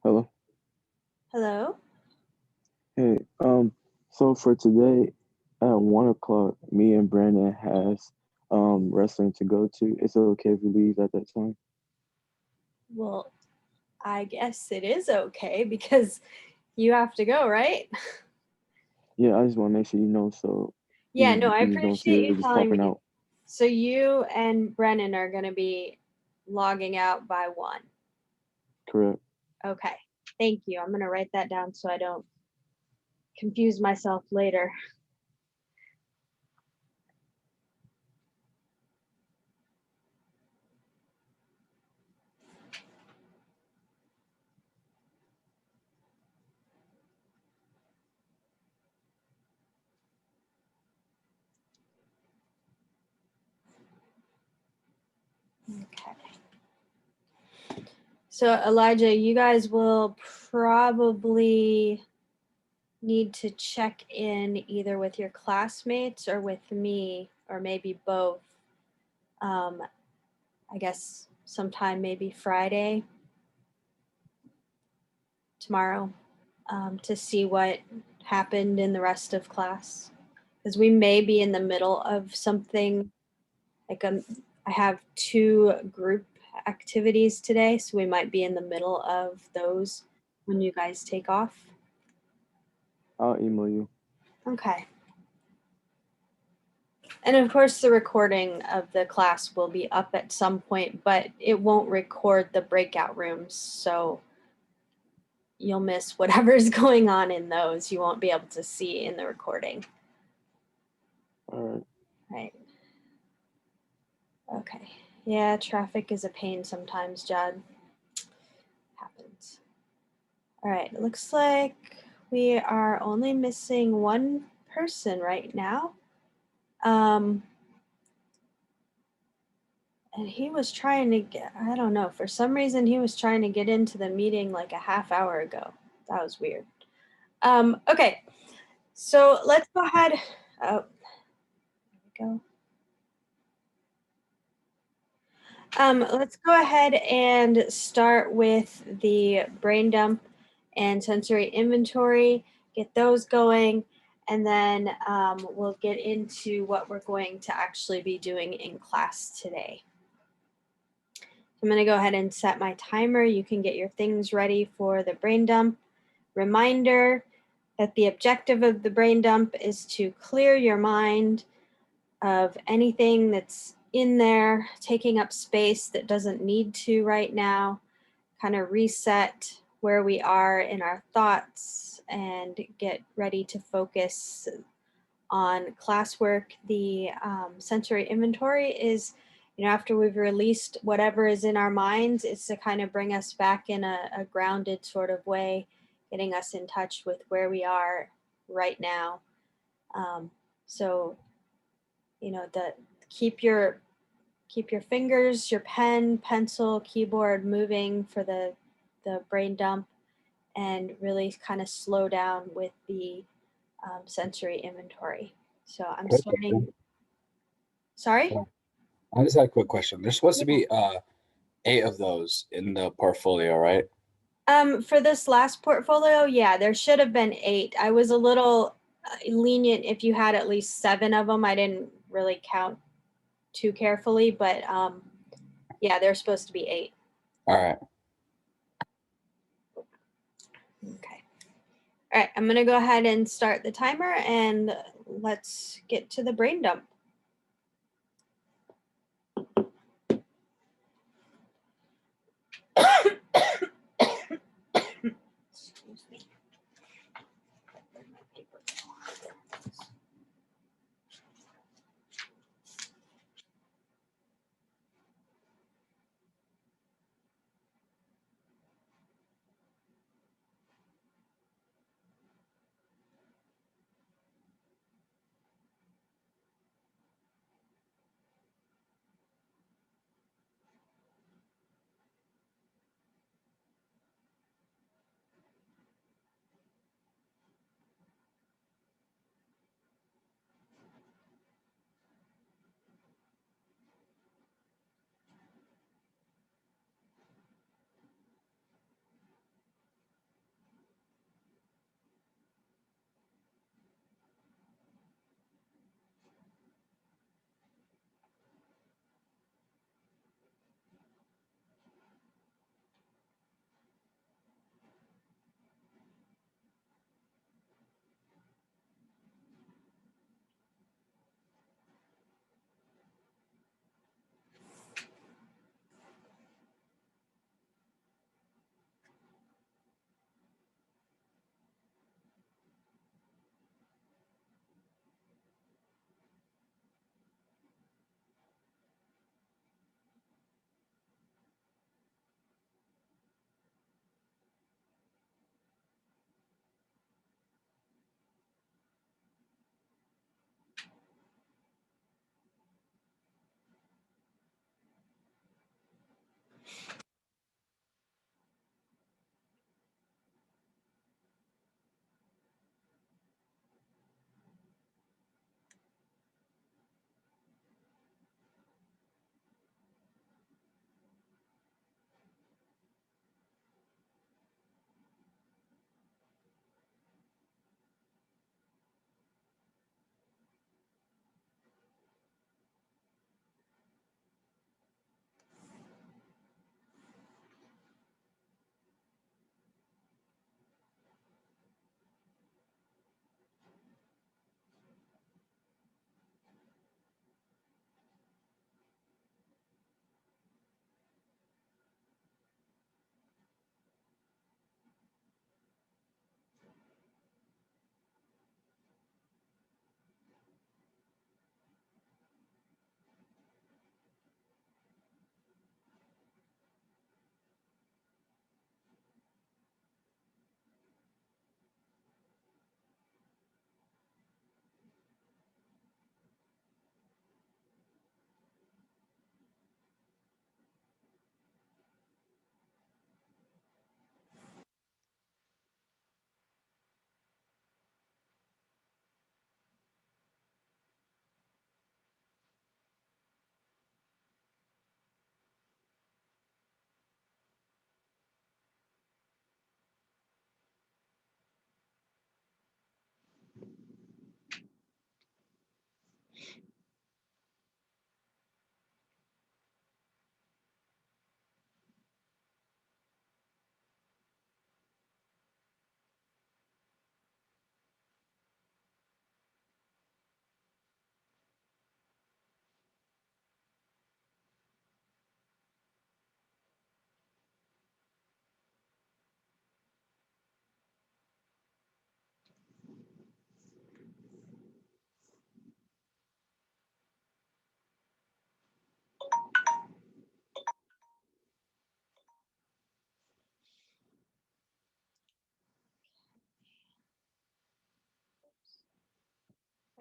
Hello. Hello? Hey, so for today at 1 o'clock, me and Brandon has wrestling to go to. Is it okay if we leave at that time? Well, I guess it is okay because you have to go, right? Yeah, I just want to make sure you know so Yeah, no, I you just don't see appreciate it you just telling popping me. out. So you and Brennan are going to be logging out by 1. Correct. Okay. Thank you. I'm going to write that down so I don't confuse myself later. Okay. So Elijah, you guys will probably need to check in either with your classmates or with me, or maybe both. Um, I guess sometime maybe Friday, tomorrow, to see what happened in the rest of class. Because we may be in the middle of something like I have 2 group activities today, so we might be in the middle of those when you guys take off. I'll email you. Okay. And of course, the recording of the class will be up at some point, but it won't record the breakout rooms. So you'll miss whatever's going on in those. You won't be able to see in the recording. All right. Right. Okay. Yeah, traffic is a pain sometimes, Judd. Happens. All right. It looks like we are only missing one person right now. And he was trying to get, I don't know, for some reason he was trying to get into the meeting like a half hour ago. That was weird. Okay, so let's go ahead. Oh, there we go. Let's go ahead and start with the brain dump and sensory inventory, get those going, and then we'll get into what we're going to actually be doing in class today. I'm going to go ahead and set my timer. You can get your things ready for the brain dump. Reminder that the objective of the brain dump is to clear your mind of anything that's in there, taking up space that doesn't need to right now, kind of reset where we are in our thoughts and get ready to focus on classwork. The sensory inventory is, after we've released whatever is in our minds, it's to kind of bring us back in a grounded sort of way, getting us in touch with where we are right now. So, keep your fingers, your pen, pencil, keyboard moving for the brain dump, and really kind of slow down with the sensory inventory. So I'm starting. Sorry? I just had a quick question. There's supposed to be 8 of those in the portfolio, right? For this last portfolio, yeah, there should have been 8. I was a little lenient if you had at least 7 of them. I didn't really count too carefully, but yeah, they're supposed to be 8. All right. Okay. All right, I'm going to go ahead and start the timer and let's get to the brain dump. Excuse me.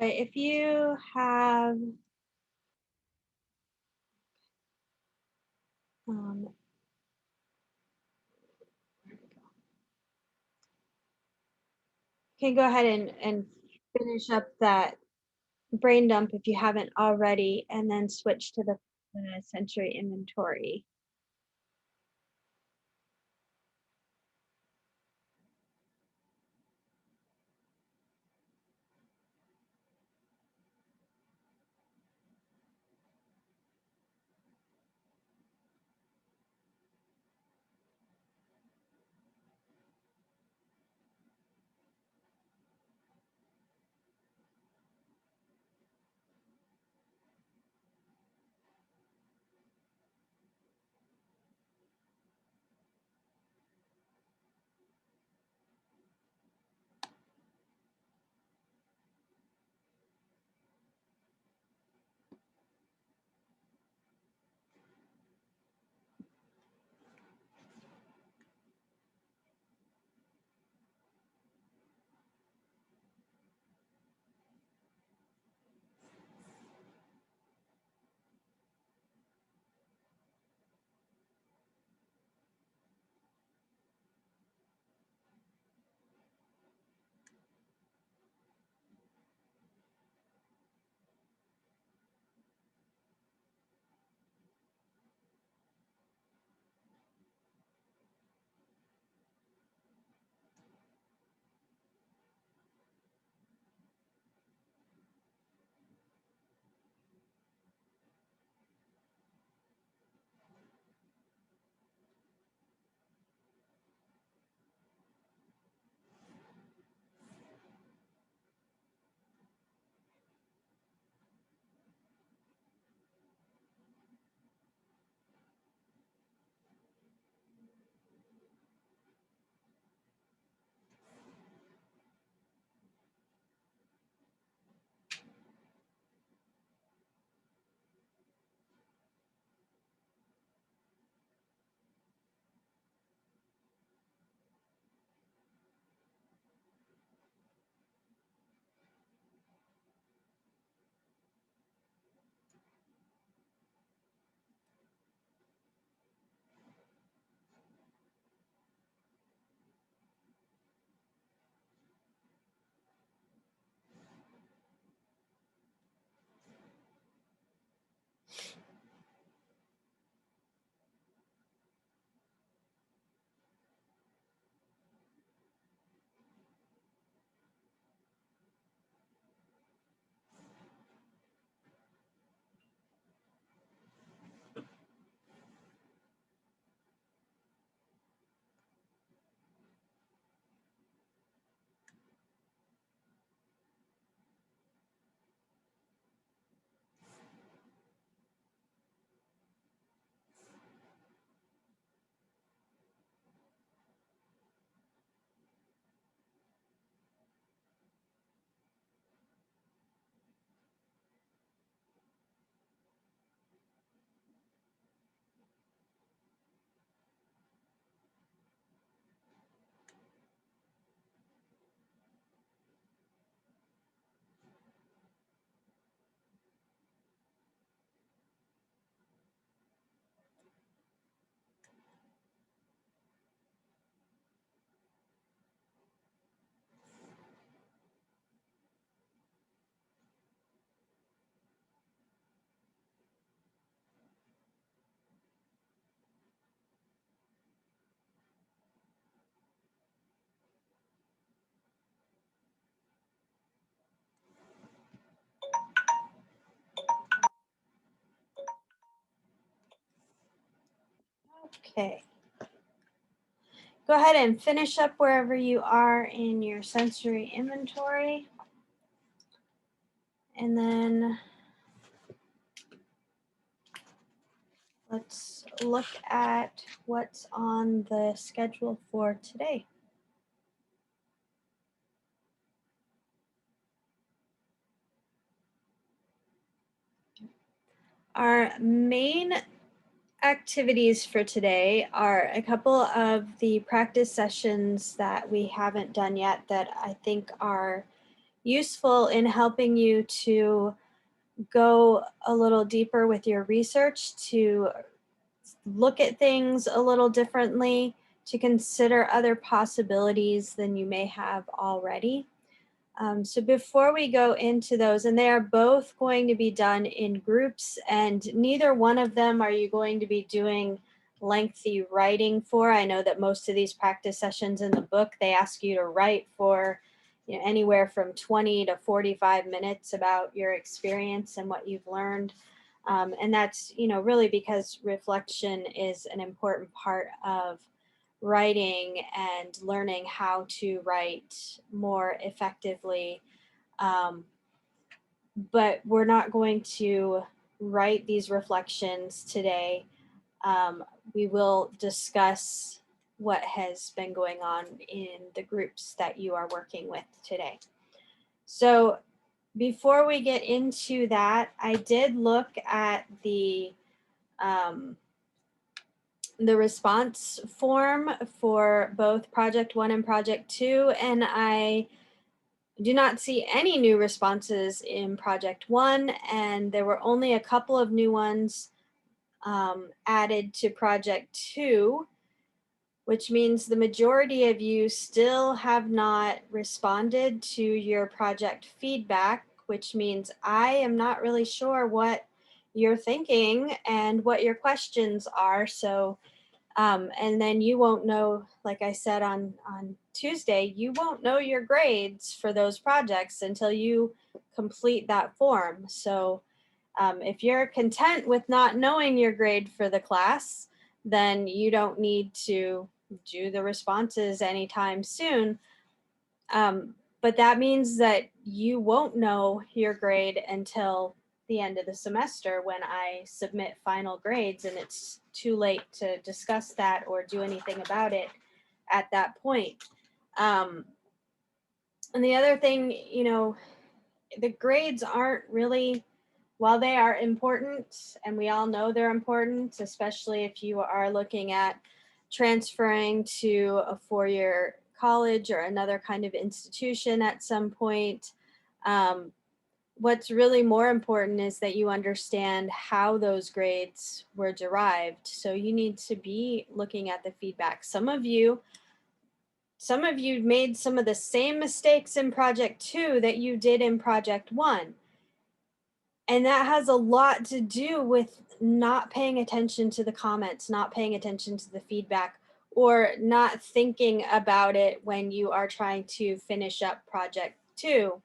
Okay, if you have where'd it go? You can go ahead and finish up that brain dump if you haven't already, and then switch to the sensory inventory. Okay. Go ahead and finish up wherever you are in your sensory inventory. And then let's look at what's on the schedule for today. Our main activities for today are a couple of the practice sessions that we haven't done yet that I think are useful in helping you to go a little deeper with your research, to look at things a little differently, to consider other possibilities than you may have already. So before we go into those, and they are both going to be done in groups, and neither one of them are you going to be doing lengthy writing for. I know that most of these practice sessions in the book, they ask you to write for anywhere from 20 to 45 minutes about your experience and what you've learned. And that's, really because reflection is an important part of writing and learning how to write more effectively. But we're not going to write these reflections today. We will discuss what has been going on in the groups that you are working with today. So before we get into that, I did look at the response form for both Project 1 and Project 2, and I do not see any new responses in Project 1, and there were only a couple of new ones added to Project 2, which means the majority of you still have not responded to your project feedback, which means I am not really sure what you're thinking and what your questions are. So and then you won't know, like I said on Tuesday, you won't know your grades for those projects until you complete that form. So if you're content with not knowing your grade for the class, then you don't need to do the responses anytime soon. But that means that you won't know your grade until the end of the semester when I submit final grades, and it's too late to discuss that or do anything about it at that point. And the other thing, the grades aren't really, while they are important, and we all know they're important, especially if you are looking at transferring to a four-year college or another kind of institution at some point. What's really more important is that you understand how those grades were derived. So you need to be looking at the feedback. Some of you made some of the same mistakes in Project 2 that you did in Project 1. And that has a lot to do with not paying attention to the comments, not paying attention to the feedback, or not thinking about it when you are trying to finish up Project 2.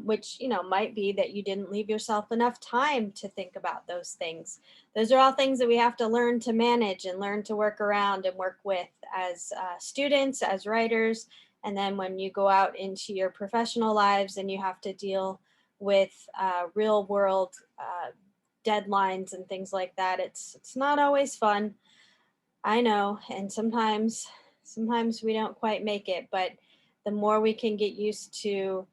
Which might be that you didn't leave yourself enough time to think about those things. Those are all things that we have to learn to manage and learn to work around and work with as students, as writers. And then when you go out into your professional lives and you have to deal with real world deadlines and things like that, it's not always fun. I know, and sometimes we don't quite make it, but the more we can get used to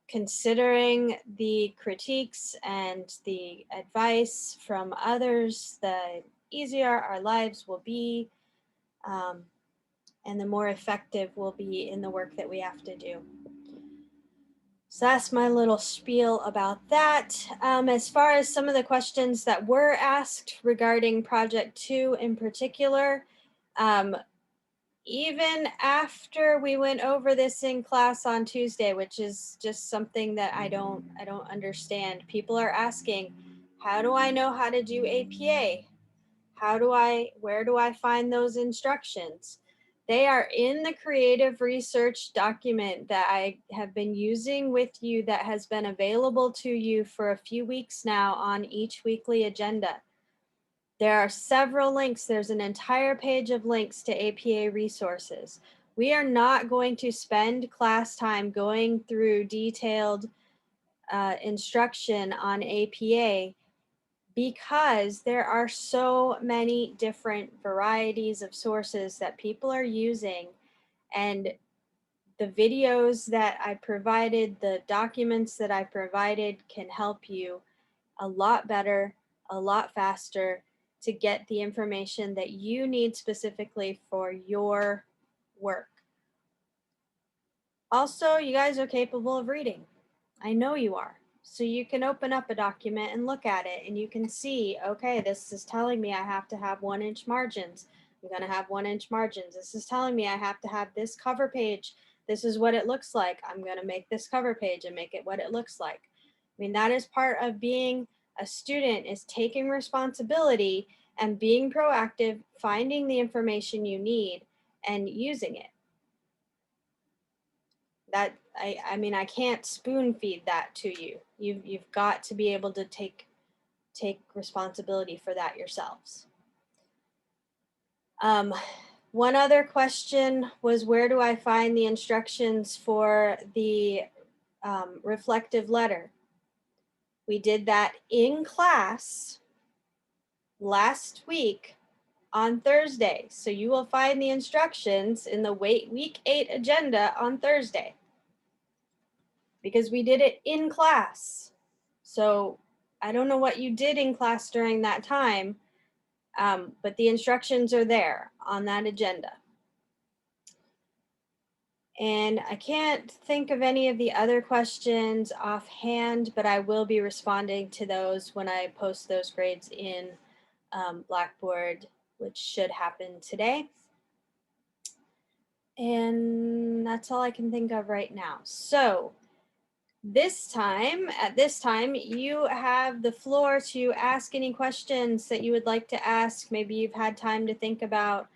considering the critiques and the advice from others, the easier our lives will be, and the more effective we'll be in the work that we have to do. So that's my little spiel about that. As far as some of the questions that were asked regarding Project 2 in particular, even after we went over this in class on Tuesday, which is just something that I don't understand. People are asking, how do I know how to do APA? Where do I find those instructions? They are in the creative research document that I have been using with you, that has been available to you for a few weeks now on each weekly agenda. There are several links. There's an entire page of links to APA resources. We are not going to spend class time going through detailed instruction on APA because there are so many different varieties of sources that people are using, and the videos that I provided, the documents that I provided can help you a lot better, a lot faster, to get the information that you need specifically for your work. Also, you guys are capable of reading. I know you are. So you can open up a document and look at it and you can see, okay, this is telling me I have to have 1-inch margins. I'm going to have 1-inch margins. This is telling me I have to have this cover page. This is what it looks like. I'm going to make this cover page and make it what it looks like. I mean, that is part of being a student, is taking responsibility and being proactive, finding the information you need and using it. That I mean, I can't spoon feed that to you. You've got to be able to take responsibility for that yourselves. One other question was, where do I find the instructions for the reflective letter? We did that in class last week on Thursday. So you will find the instructions in the week 8 agenda on Thursday, because we did it in class. So I don't know what you did in class during that time, but the instructions are there on that agenda. And I can't think of any of the other questions offhand, but I will be responding to those when I post those grades in Blackboard, which should happen today. And that's all I can think of right now. So at this time, you have the floor to ask any questions that you would like to ask. Maybe you've had time to think about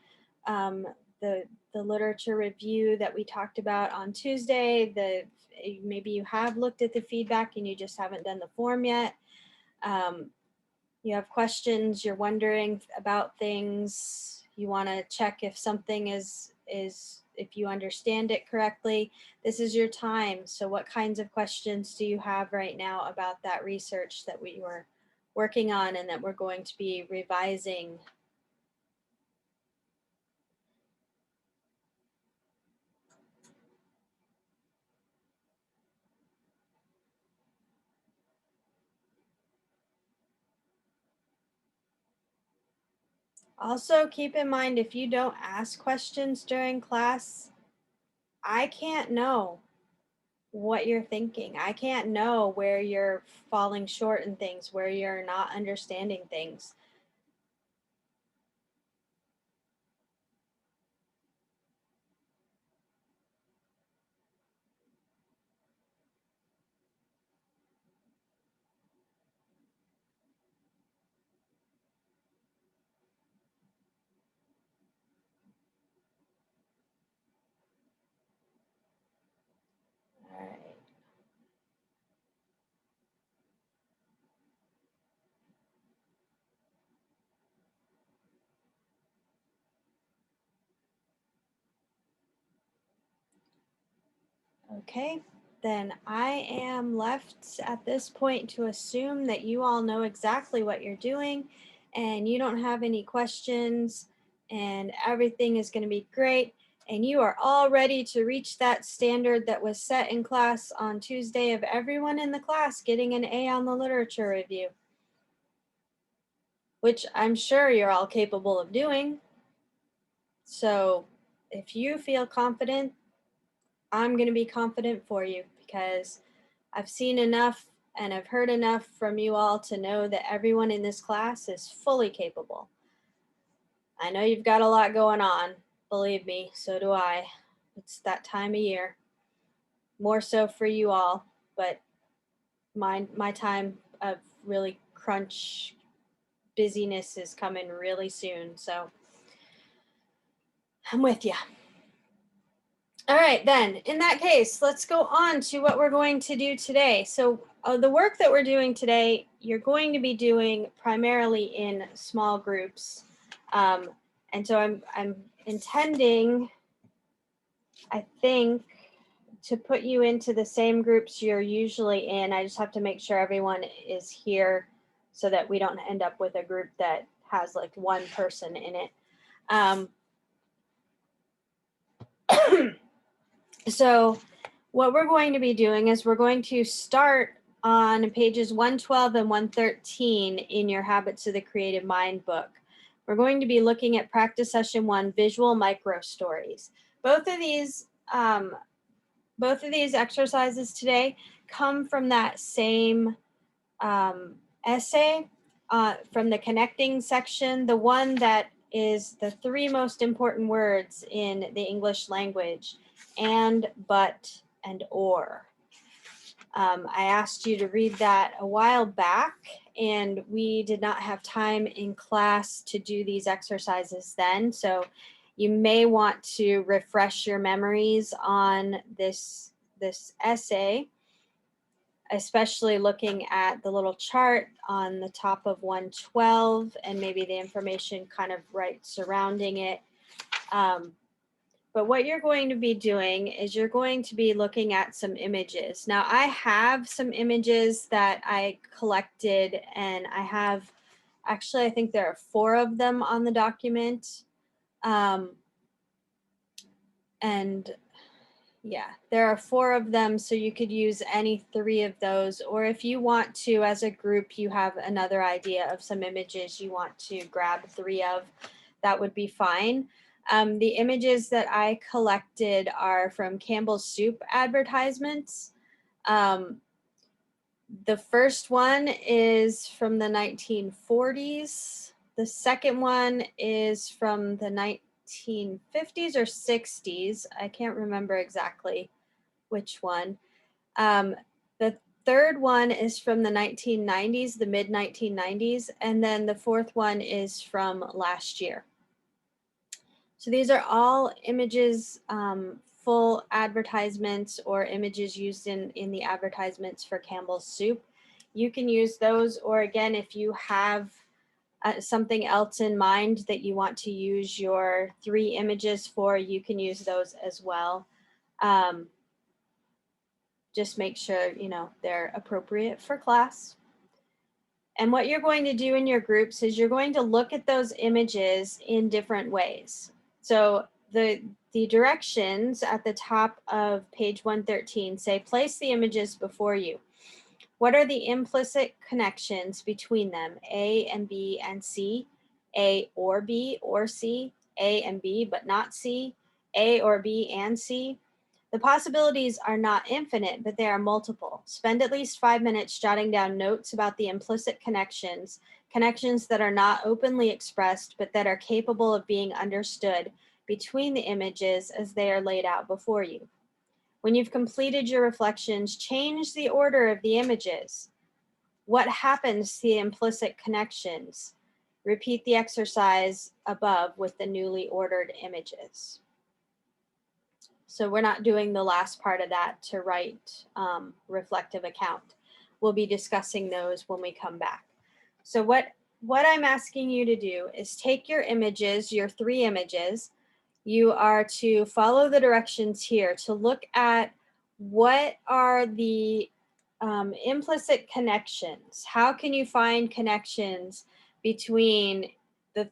the literature review that we talked about on Tuesday. Maybe you have looked at the feedback and you just haven't done the form yet. You have questions, you're wondering about things, you want to check if something is if you understand it correctly. This is your time. So what kinds of questions do you have right now about that research that we were working on and that we're going to be revising? Also, keep in mind, if you don't ask questions during class, I can't know what you're thinking. I can't know where you're falling short in things, where you're not understanding things. All right. Okay, then I am left at this point to assume that you all know exactly what you're doing and you don't have any questions and everything is going to be great and you are all ready to reach that standard that was set in class on Tuesday of everyone in the class getting an A on the literature review, which I'm sure you're all capable of doing. So if you feel confident, I'm going to be confident for you, because I've seen enough and I've heard enough from you all to know that everyone in this class is fully capable. I know you've got a lot going on, believe me, so do I. It's that time of year. More so for you all, but my time of really crunch busyness is coming really soon, so I'm with you. All right, then, in that case, let's go on to what we're going to do today. So the work that we're doing today, you're going to be doing primarily in small groups. And so I'm intending, I think, to put you into the same groups you're usually in. I just have to make sure everyone is here so that we don't end up with a group that has like one person in it. So what we're going to be doing is we're going to start on pages 112 and 113 in your Habits of the Creative Mind book. We're going to be looking at practice session 1, visual micro stories. Both of these both of these exercises today come from that same essay from the connecting section, the one that is the 3 most important words in the English language: and, but, and or. I asked you to read that a while back, and we did not have time in class to do these exercises then. So you may want to refresh your memories on this essay, especially looking at the little chart on the top of 112 and maybe the information kind of right surrounding it. But what you're going to be doing is you're going to be looking at some images. Now, I have some images that I collected, and I have, actually, I think there are 4 of them on the document. And yeah, there are 4 of them, so you could use any 3 of those. Or if you want to, as a group, you have another idea of some images you want to grab 3 of, that would be fine. The images that I collected are from Campbell's Soup advertisements. The first one is from the 1940s. The second one is from the 1950s or 60s. I can't remember exactly which one. The third one is from the 1990s, the mid 1990s. And then the fourth one is from last year. So these are all images, full advertisements or images used in the advertisements for Campbell's Soup. You can use those, or again, if you have something else in mind that you want to use your 3 images for, you can use those as well. Just make sure, you know, they're appropriate for class. And what you're going to do in your groups is you're going to look at those images in different ways. So the directions at the top of page 113 say, place the images before you. What are the implicit connections between them, A and B and C, A or B or C, A and B but not C, A or B and C? The possibilities are not infinite, but they are multiple. Spend at least 5 minutes jotting down notes about the implicit connections, connections that are not openly expressed, but that are capable of being understood between the images as they are laid out before you. When you've completed your reflections, change the order of the images. What happens to the implicit connections? Repeat the exercise above with the newly ordered images. So we're not doing the last part of that to write reflective account. We'll be discussing those when we come back. So what I'm asking you to do is take your images, your 3 images. You are to follow the directions here to look at what are the implicit connections. How can you find connections between the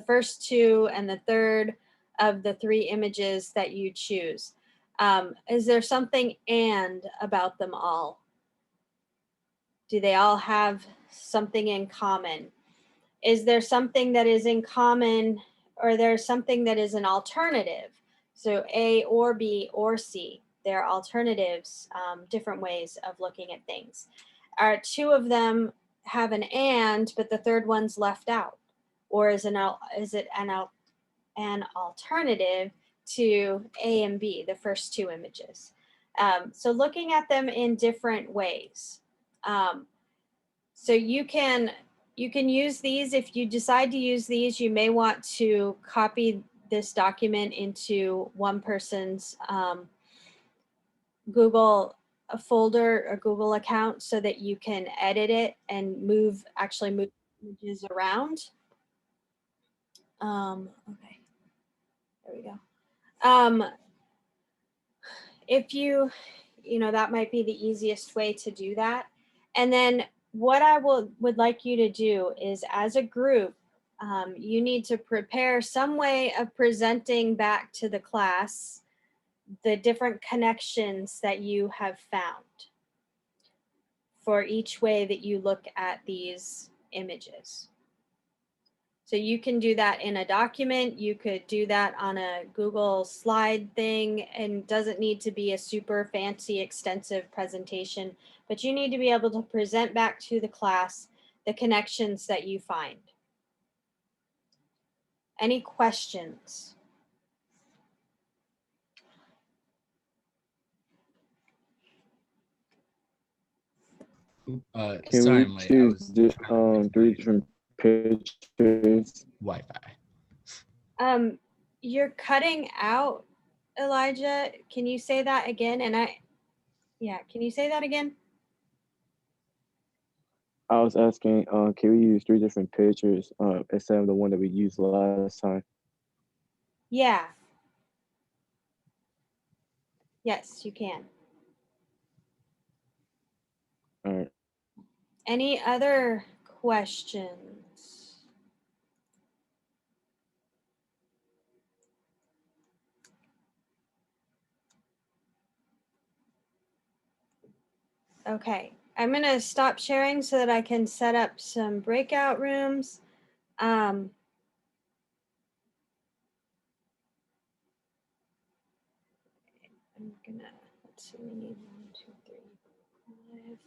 first 2 and the third of the 3 images that you choose? Is there something "and" about them all? Do they all have something in common? Is there something that is in common, or there's something that is an alternative? So A or B or C, they're alternatives, different ways of looking at things. Are 2 of them have an "and," but the third one's left out? Or is it an alternative to A and B, the first 2 images? So looking at them in different ways. So you can use these. If you decide to use these, you may want to copy this document into one person's Google folder or Google account so that you can edit it and actually move images around. Okay, there we go. If you know, that might be the easiest way to do that. And then what I would like you to do is, as a group, you need to prepare some way of presenting back to the class the different connections that you have found for each way that you look at these images. So you can do that in a document. You could do that on a Google slide thing, and doesn't need to be a super fancy, extensive presentation, but you need to be able to present back to the class the connections that you find. Any questions? Can Sorry, we I'm late. I choose was just trying to 3 different pictures? Wi-Fi. You're cutting out, Elijah. Can you say that again? Can you say that again? I was asking, can we use 3 different pictures instead of the one that we used last time? Yeah. Yes, you can. All right. Any other questions? Okay, I'm gonna stop sharing so that I can set up some breakout rooms. I'm gonna, let's see, we need 1, 2, 3, 5.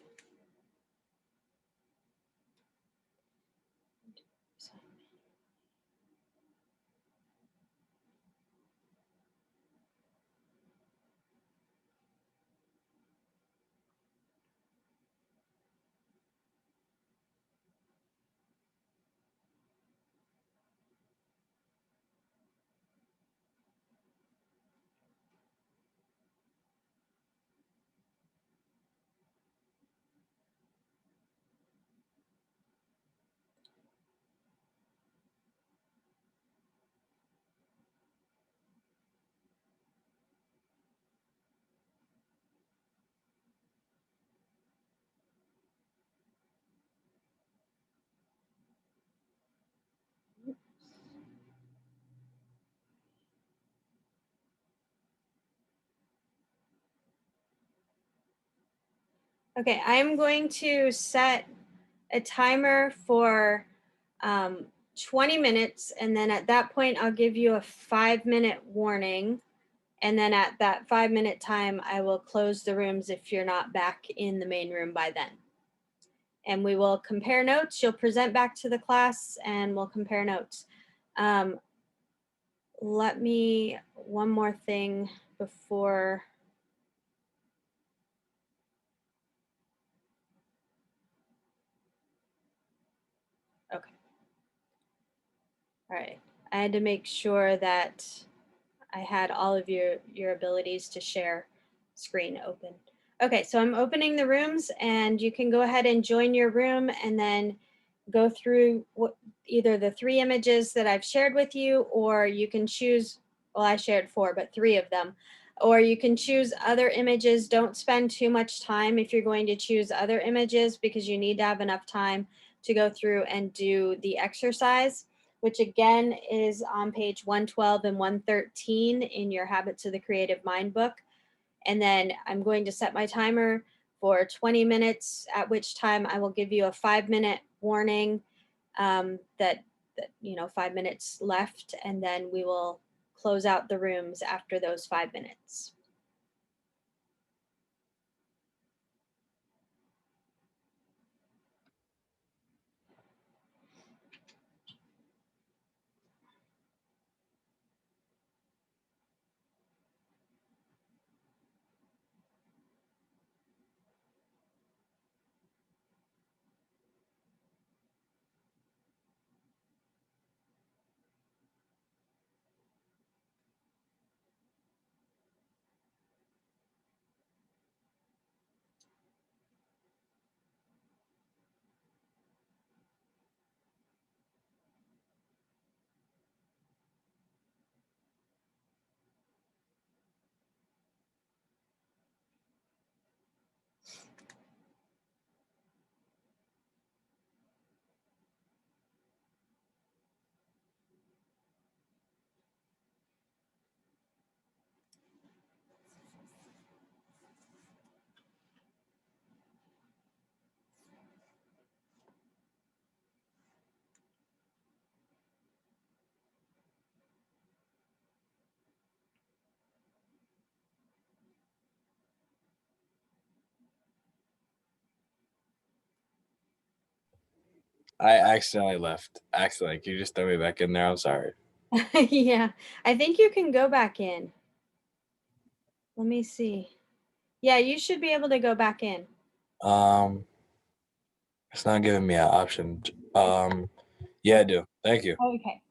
Okay, I'm going to set a timer for 20 minutes, and then at that point, I'll give you a 5-minute warning. And then at that 5-minute time, I will close the rooms if you're not back in the main room by then. And we will compare notes. You'll present back to the class and we'll compare notes. Let me, one more thing before. Okay. All right. I had to make sure that I had all of your abilities to share screen open. Okay, so I'm opening the rooms, and you can go ahead and join your room and then go through either the 3 images that I've shared with you, or you can choose, well, I shared 4, but 3 of them, or you can choose other images. Don't spend too much time if you're going to choose other images, because you need to have enough time to go through and do the exercise, which again is on page 112 and 113 in your Habits of the Creative Mind book. And then I'm going to set my timer for 20 minutes, at which time I will give you a 5-minute warning that 5 minutes left, and then we will close out the rooms after those 5 minutes. I accidentally left. Accidentally. Can you just throw me back in there? I'm sorry. Yeah, I think you can go back in. Let me see. Yeah, you should be able to go back in. It's not giving me an option. Yeah, I do. Thank you. Okay.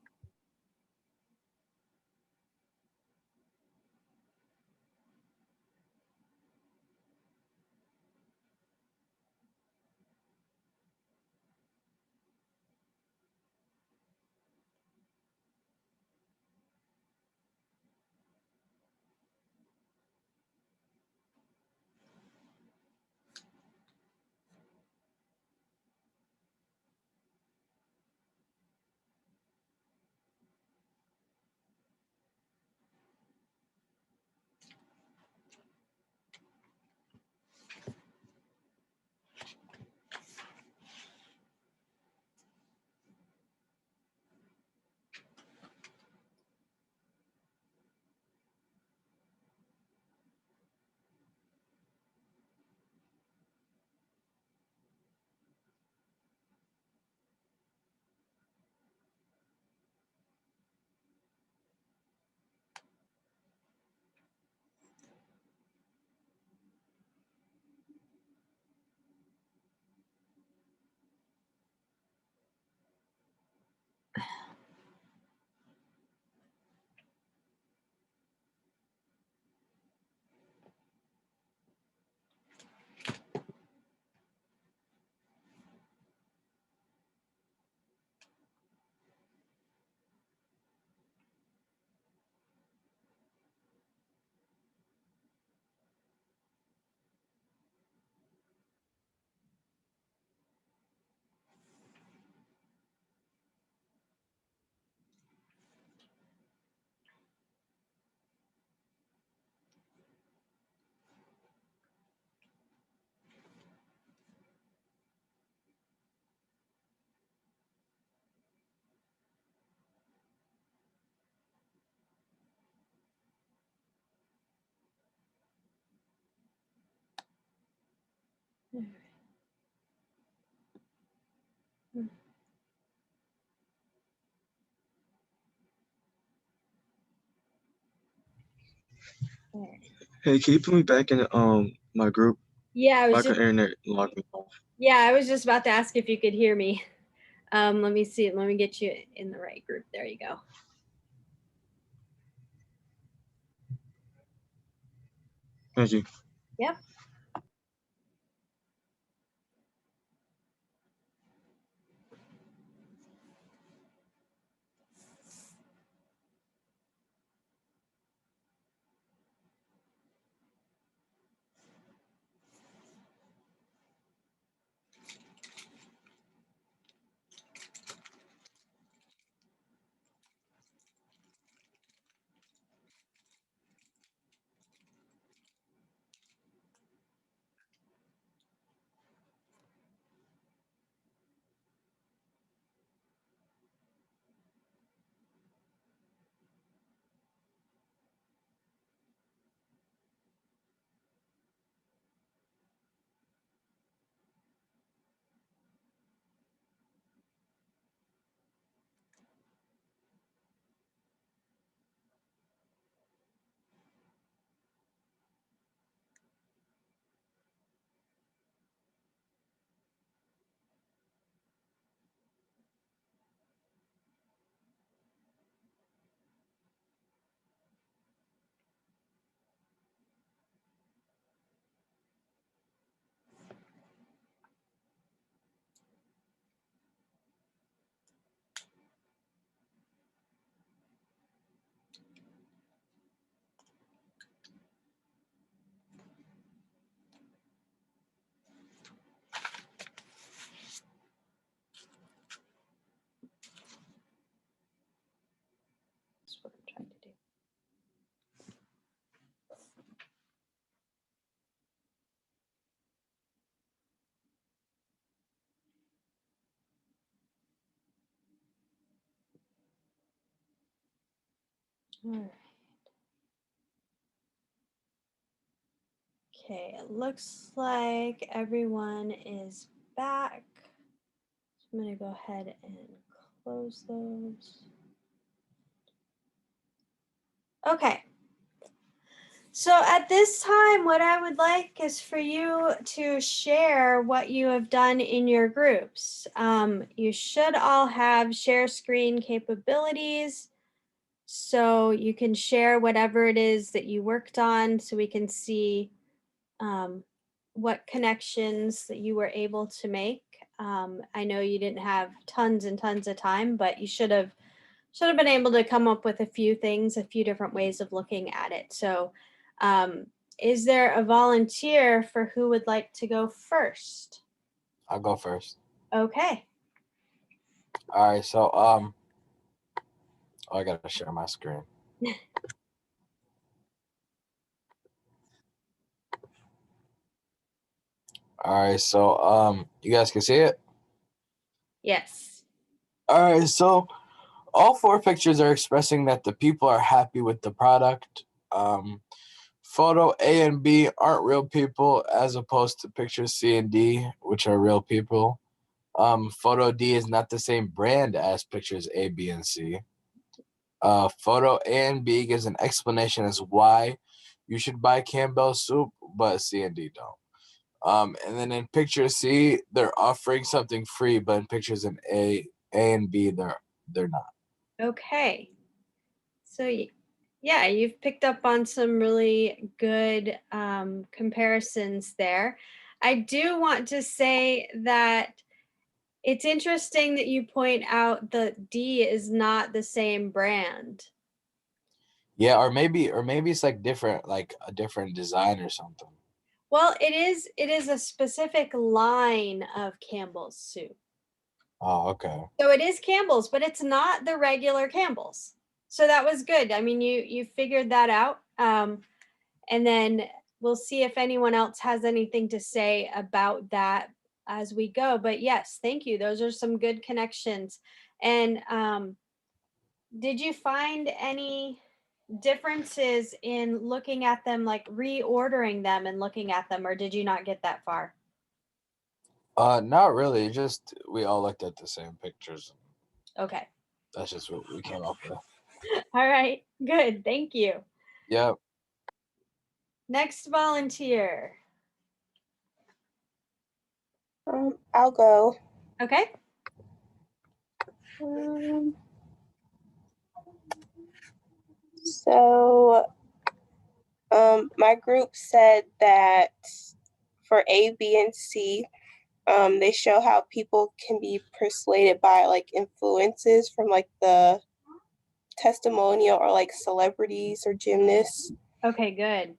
Hey, can you put me back in my group? Yeah, I My was just internet logged me off. about to ask if you could hear me. Let me see. Let me get you in the right group. There you go. Thank you. Yep. That's what I'm trying to do. All right. Okay, it looks like everyone is back. I'm going to go ahead and close those. Okay. So at this time, what I would like is for you to share what you have done in your groups. You should all have share screen capabilities, so you can share whatever it is that you worked on, so we can see what connections that you were able to make. I know you didn't have tons and tons of time, but you should have been able to come up with a few things, a few different ways of looking at it. So is there a volunteer for who would like to go first? I'll go first. Okay. All right. So I gotta share my screen. All right. So you guys can see it. Yes. All right. So all 4 pictures are expressing that the people are happy with the product. Photo A and B aren't real people, as opposed to pictures C and D, which are real people. Photo D is not the same brand as pictures A, B, and C. Photo A and B gives an explanation as why you should buy Campbell's soup, but C and D don't. And then in picture C, they're offering something free, but in pictures in A and B, they're not. Okay. So yeah, you've picked up on some really good comparisons there. I do want to say that it's interesting that you point out that D is not the same brand. Yeah, or maybe it's like different, like a different design or something. Well, it is a specific line of Campbell's soup. Oh, okay. So it is Campbell's, but it's not the regular Campbell's. So that was good. I mean, you figured that out. And then we'll see if anyone else has anything to say about that as we go. But yes, thank you. Those are some good connections. And did you find any differences in looking at them, like reordering them and looking at them, or did you not get that far? Not really. Just we all looked at the same pictures. Okay. That's just what we came up with. All right. Good. Thank you. Yep. Next volunteer. I'll go. Okay. So, my group said that for A, B, and C, they show how people can be persuaded by like influences from like the testimonial or like celebrities or gymnasts. Okay, good.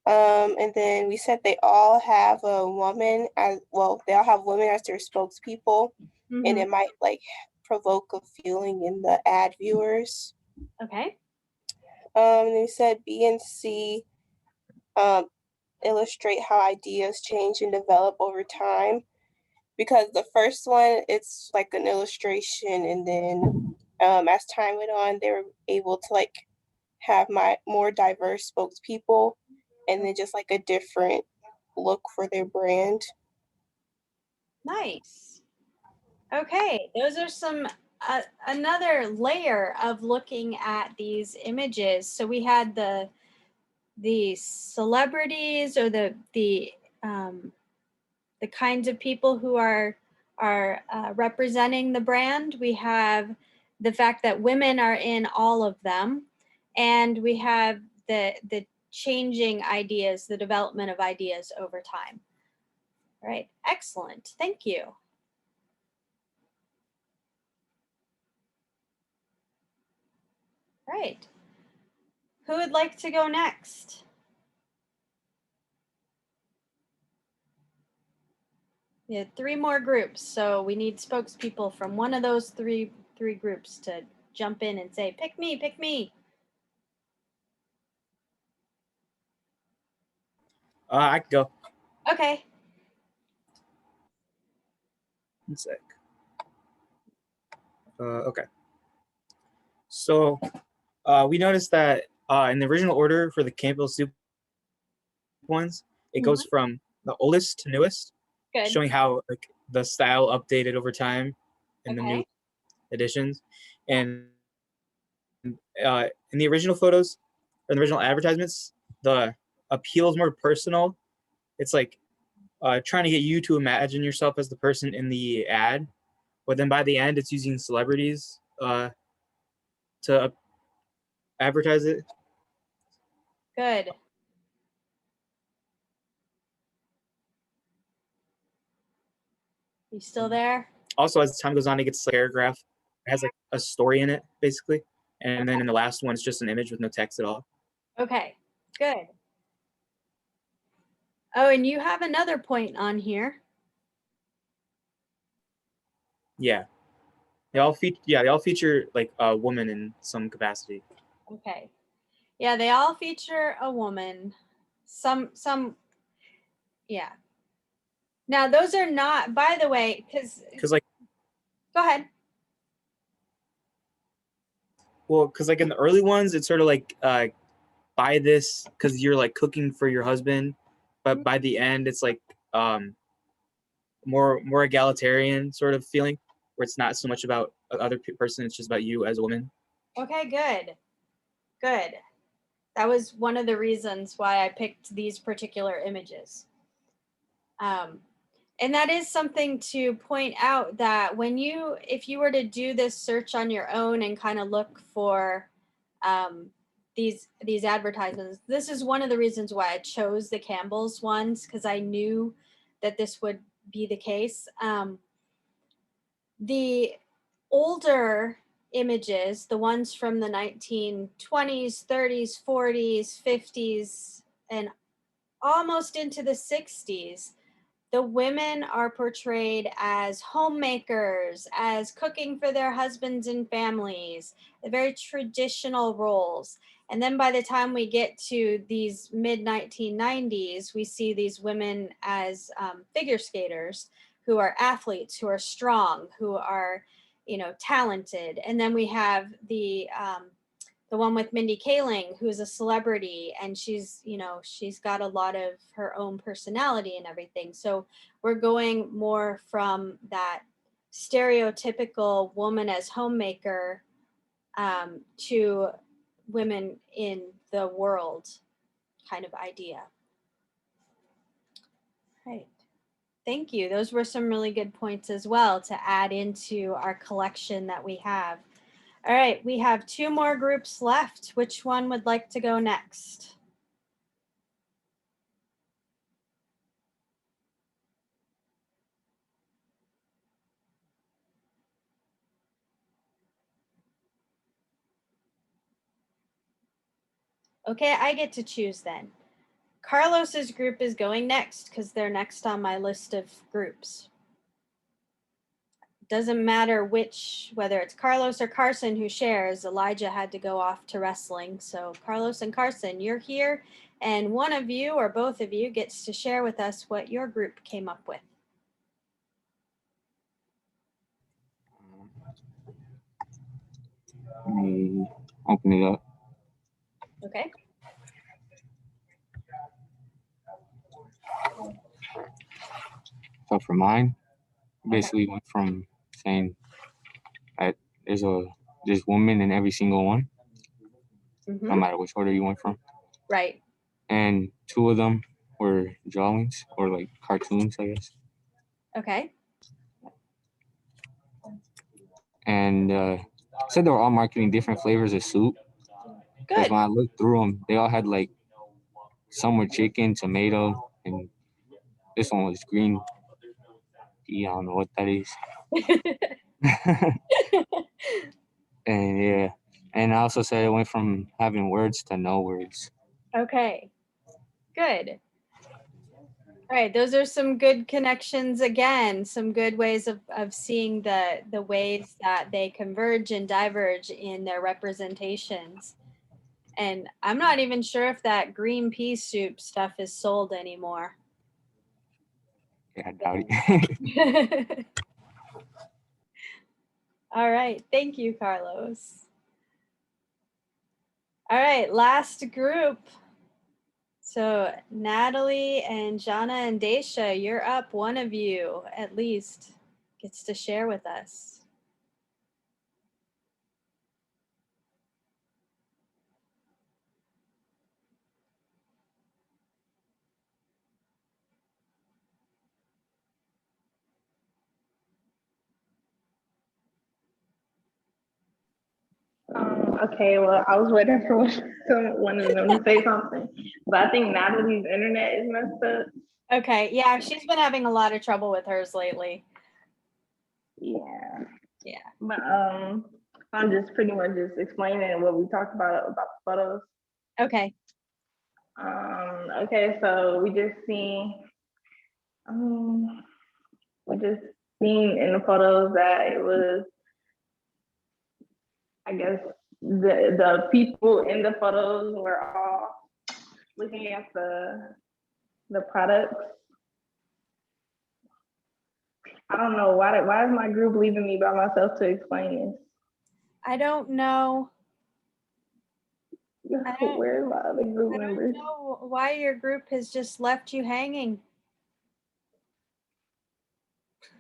And then we said they all have a woman as well. They all have women as their spokespeople, and it might like provoke a feeling in the ad viewers. Okay. They said B and C illustrate how ideas change and develop over time, because the first one, it's like an illustration, and then as time went on, they were able to like have more diverse spokespeople, and then just like a different look for their brand. Nice. Okay, those are some another layer of looking at these images. So we had the celebrities, or the kinds of people who are representing the brand. We have the fact that women are in all of them, and we have the changing ideas, the development of ideas over time. All right, excellent. Thank you. All right. Who would like to go next? We had 3 more groups, so we need spokespeople from one of those three groups to jump in and say, pick me, pick me. I can go. Okay. One sec. Okay. So we noticed that in the original order for the Campbell soup ones, it goes from the oldest to newest, Good. showing how like the style updated over time in the new Okay. editions. And in the original photos, or in the original advertisements, the appeal is more personal. It's like trying to get you to imagine yourself as the person in the ad, but then by the end, it's using celebrities to advertise it. Good. You still there? Also, as time goes on, it gets like a paragraph. It has like a story in it, basically. And then in the last one, it's just an image with no text at all. Okay, good. Oh, and you have another point on here. Yeah. They all feature like a woman in some capacity. Okay. Yeah, they all feature a woman. Some, yeah. Now, those are not, by the way, because, Because like go ahead. like in the early ones, it's sort of like buy this because you're like cooking for your husband, but by the end, it's like more egalitarian sort of feeling, where it's not so much about other person, it's just about you as a woman. Okay, good. Good. That was one of the reasons why I picked these particular images. And that is something to point out, that if you were to do this search on your own and kind of look for these advertisements, this is one of the reasons why I chose the Campbell's ones, because I knew that this would be the case. The older images, the ones from the 1920s, 30s, 40s, 50s, and almost into the 60s, the women are portrayed as homemakers, as cooking for their husbands and families, the very traditional roles. And then by the time we get to these mid 1990s, we see these women as figure skaters who are athletes, who are strong, who are, talented. And then we have the one with Mindy Kaling, who's a celebrity, and she's got a lot of her own personality and everything. So we're going more from that stereotypical woman as homemaker to women in the world kind of idea. Right. Thank you. Those were some really good points as well to add into our collection that we have. All right, we have 2 more groups left. Which one would like to go next? Okay, I get to choose then. Carlos's group is going next because they're next on my list of groups. Doesn't matter whether it's Carlos or Carson who shares. Elijah had to go off to wrestling. So Carlos and Carson, you're here, and one of you or both of you gets to share with us what your group came up with. Let me open it up. Okay. So for mine, basically went from saying that there's women in every single one, no matter which order you went from. Right. And 2 of them were drawings or like cartoons, I guess. Okay. And said they were all marketing different flavors of soup. Because Good. when I looked through them, they all had like some were chicken, tomato, and this one was green pea. I don't know what that is. And yeah, and I also said it went from having words to no words. Okay. Good. All right, those are some good connections again, some good ways of seeing the ways that they converge and diverge in their representations. And I'm not even sure if that green pea soup stuff is sold anymore. Yeah, I doubt it. All right, thank you, Carlos. All right, last group. So Natalie and Jana and Daisha, you're up. One of you at least gets to share with us. Okay, well, I was waiting for one of them to say something, but I think Natalie's internet is messed up. Okay, yeah, she's been having a lot of trouble with hers lately. Yeah. Yeah. But I'm just pretty much just explaining what we talked about the photos. Okay. Okay, so we just seen in the photos that it was, I guess, the people in the photos were all looking at the products. I don't know why is my group leaving me by myself to explain this? I don't know. Where's my other group members? I don't know why your group has just left you hanging.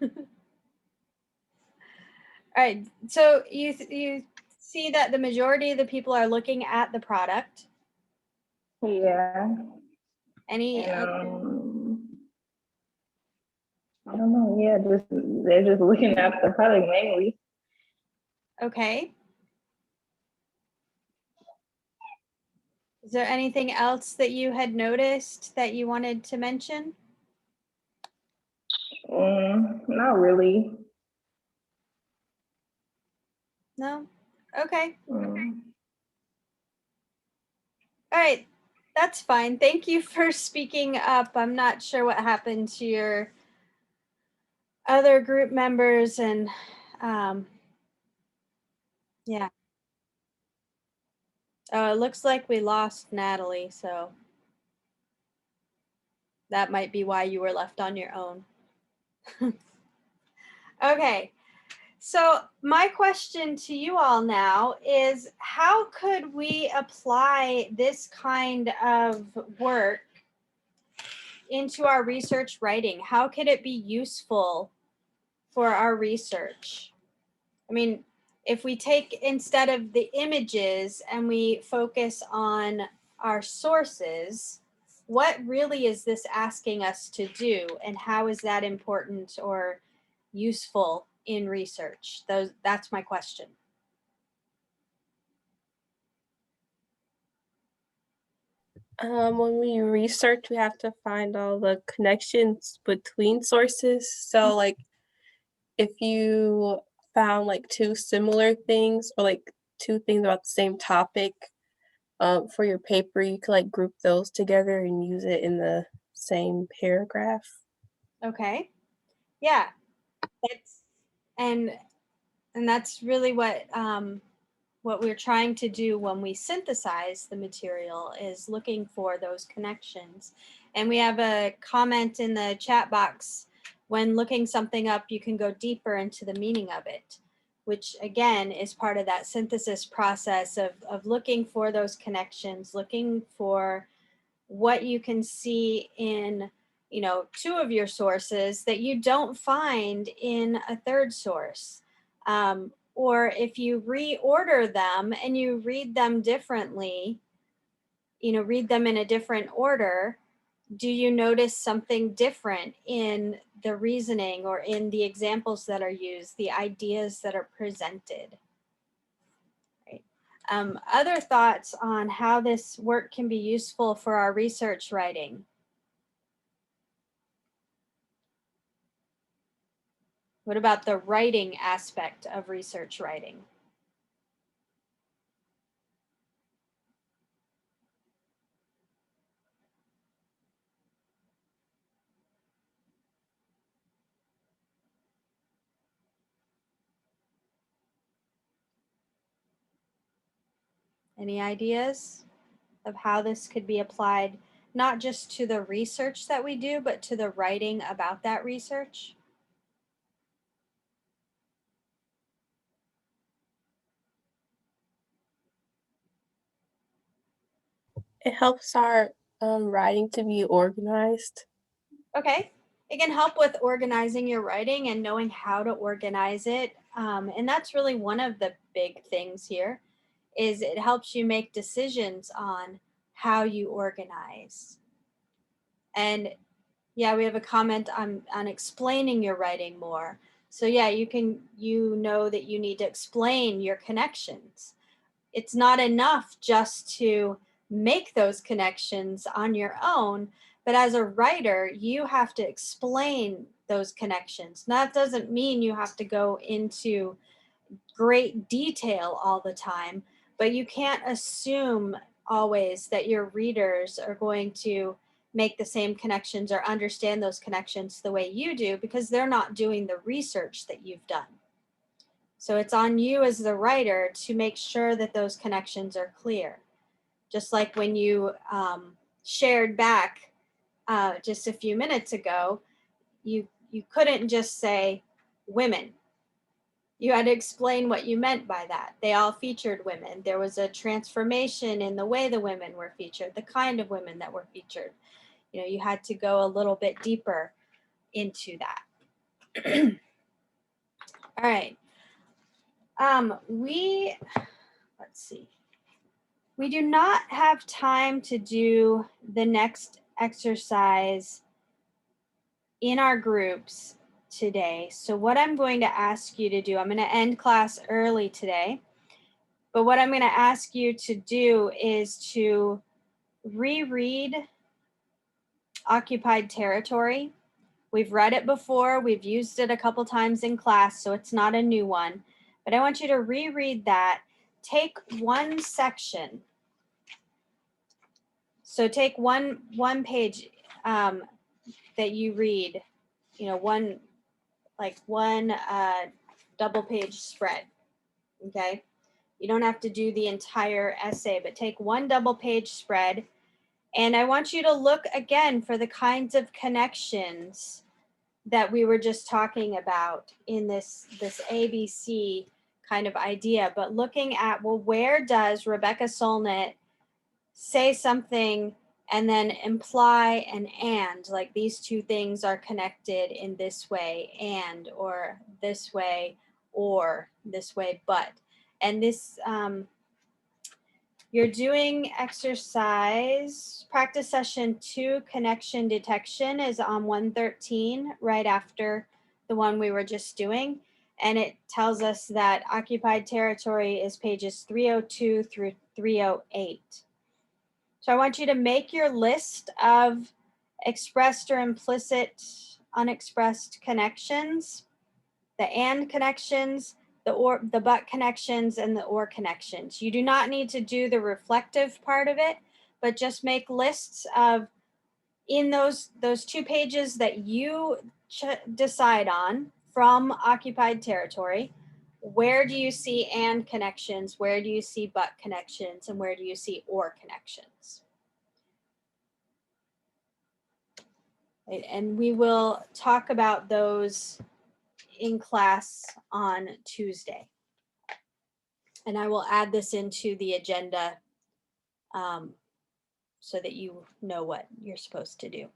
All right, so you see that the majority of the people are looking at the product. Yeah. Any I don't know. Yeah, they're just looking at the product mainly. Okay. Is there anything else that you had noticed that you wanted to mention? Not really. No? Okay. Mm. All right. That's fine. Thank you for speaking up. I'm not sure what happened to your other group members and yeah. Oh, it looks like we lost Natalie, so that might be why you were left on your own. Okay. So my question to you all now is, how could we apply this kind of work into our research writing? How could it be useful for our research? I mean, if we take, instead of the images and we focus on our sources, what really is this asking us to do, and how is that important or useful in research? That's my question. When we research, we have to find all the connections between sources. So like if you found like two similar things or like two things about the same topic for your paper, you could like group those together and use it in the same paragraph. Okay. Yeah. And that's really what we're trying to do when we synthesize the material, is looking for those connections. And we have a comment in the chat box: when looking something up, you can go deeper into the meaning of it, which again is part of that synthesis process of looking for those connections, looking for what you can see in, you know, two of your sources that you don't find in a third source. Or if you reorder them and you read them differently, you know, read them in a different order, do you notice something different in the reasoning or in the examples that are used, the ideas that are presented? Right. Other thoughts on how this work can be useful for our research writing? What about the writing aspect of research writing? Any ideas of how this could be applied, not just to the research that we do, but to the writing about that research? It helps our Writing to be organized. Okay. It can help with organizing your writing and knowing how to organize it. And that's really one of the big things here is it helps you make decisions on how you organize. And yeah, we have a comment on explaining your writing more. So yeah, you know that you need to explain your connections. It's not enough just to make those connections on your own, but as a writer, you have to explain those connections. That doesn't mean you have to go into great detail all the time, but you can't assume always that your readers are going to make the same connections or understand those connections the way you do because they're not doing the research that you've done. So it's on you as the writer to make sure that those connections are clear. Just like when you shared back just a few minutes ago, you couldn't just say women. You had to explain what you meant by that. They all featured women. There was a transformation in the way the women were featured, the kind of women that were featured. You know, you had to go a little bit deeper into that. All right. Let's see. We do not have time to do the next exercise in our groups today. So what I'm going to ask you to do, I'm going to end class early today, but what I'm going to ask you to do is to reread Occupied Territory. We've read it before, we've used it a couple times in class, so it's not a new one, but I want you to reread that. Take one section. So take one page that you read, you know, one double page spread, okay? You don't have to do the entire essay, but take one double page spread. And I want you to look again for the kinds of connections that we were just talking about in this ABC kind of idea, but looking at, well, where does Rebecca Solnit say something and then imply an and, like these two things are connected in this way, and, or this way, but. And this, you're doing exercise, practice session 2, connection detection is on 113, right after the one we were just doing. And it tells us that occupied territory is pages 302 through 308. So I want you to make your list of expressed or implicit unexpressed connections, the and connections, the but connections, and the or connections. You do not need to do the reflective part of it, but just make lists of, in those 2 pages that you decide on from occupied territory, where do you see and connections, where do you see but connections, and where do you see or connections? Right, and we will talk about those in class on Tuesday. And I will add this into the agenda so that you know what you're supposed to do.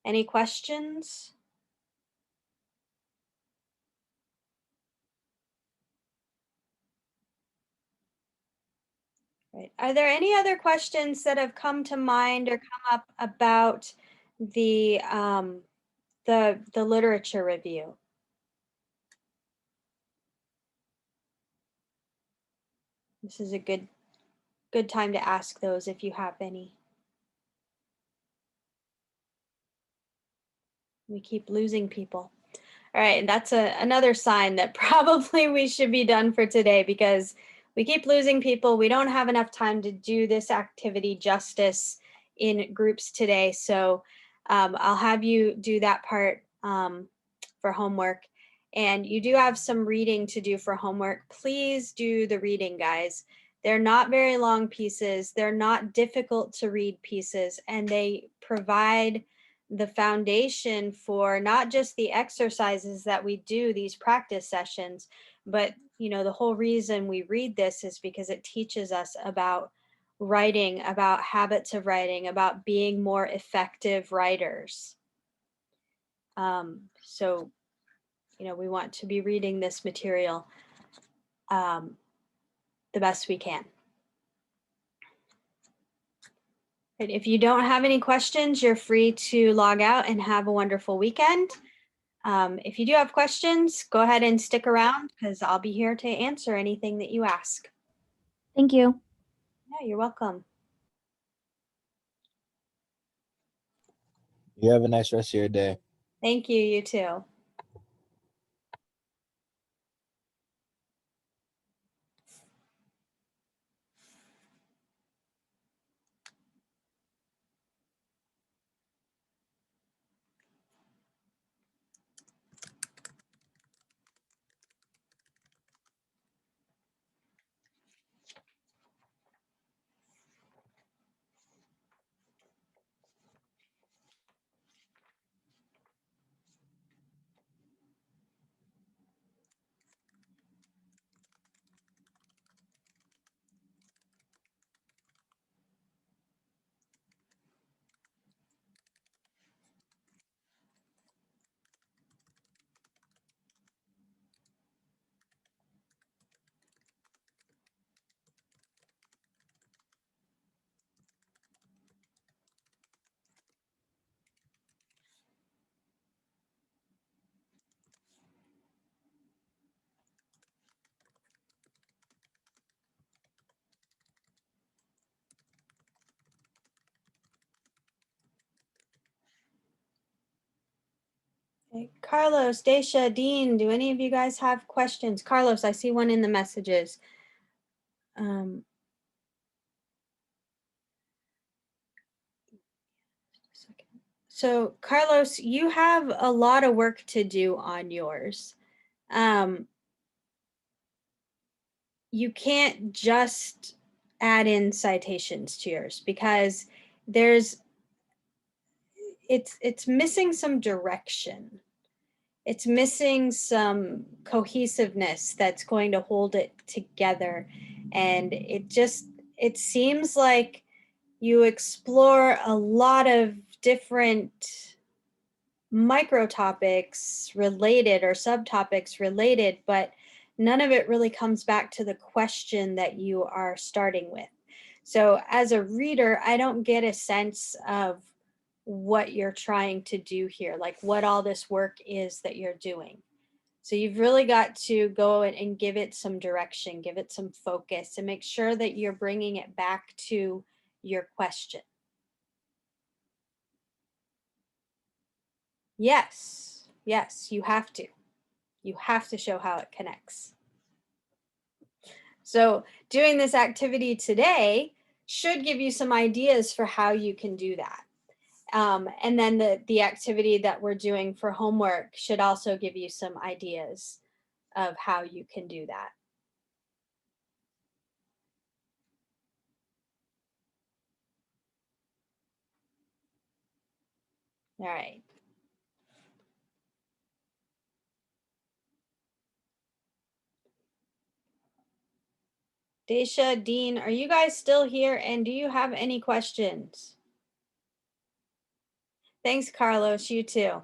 Any questions? Right. Are there any other questions that have come to mind or come up about the literature review? This is a good time to ask those if you have any. We keep losing people. All right, and that's another sign that probably we should be done for today because we keep losing people. We don't have enough time to do this activity justice in groups today. So I'll have you do that part for homework. And you do have some reading to do for homework. Please do the reading, guys. They're not very long pieces. They're not difficult to read pieces, and they provide the foundation for not just the exercises that we do, these practice sessions, but you know, the whole reason we read this is because it teaches us about writing, about habits of writing, about being more effective writers. So, you know, we want to be reading this material the best we can. And if you don't have any questions, you're free to log out and have a wonderful weekend. If you do have questions, go ahead and stick around because I'll be here to answer anything that you ask. Thank you. Yeah, you're welcome. You have a nice rest of your day. Thank you, you too. Okay. Carlos, Daisha, Dean, do any of you guys have questions? Carlos, I see one in the messages. So Carlos, you have a lot of work to do on yours. You can't just add in citations to yours because it's missing some direction. It's missing some cohesiveness that's going to hold it together. And it seems like you explore a lot of different micro topics related or subtopics related, but none of it really comes back to the question that you are starting with. So as a reader, I don't get a sense of what you're trying to do here, like what all this work is that you're doing. So you've really got to go and give it some direction, give it some focus, and make sure that you're bringing it back to your question. Yes, you have to. You have to show how it connects. So doing this activity today should give you some ideas for how you can do that. And then the activity that we're doing for homework should also give you some ideas of how you can do that. All right. Daisha, Dean, are you guys still here? And do you have any questions? Thanks, Carlos. You too.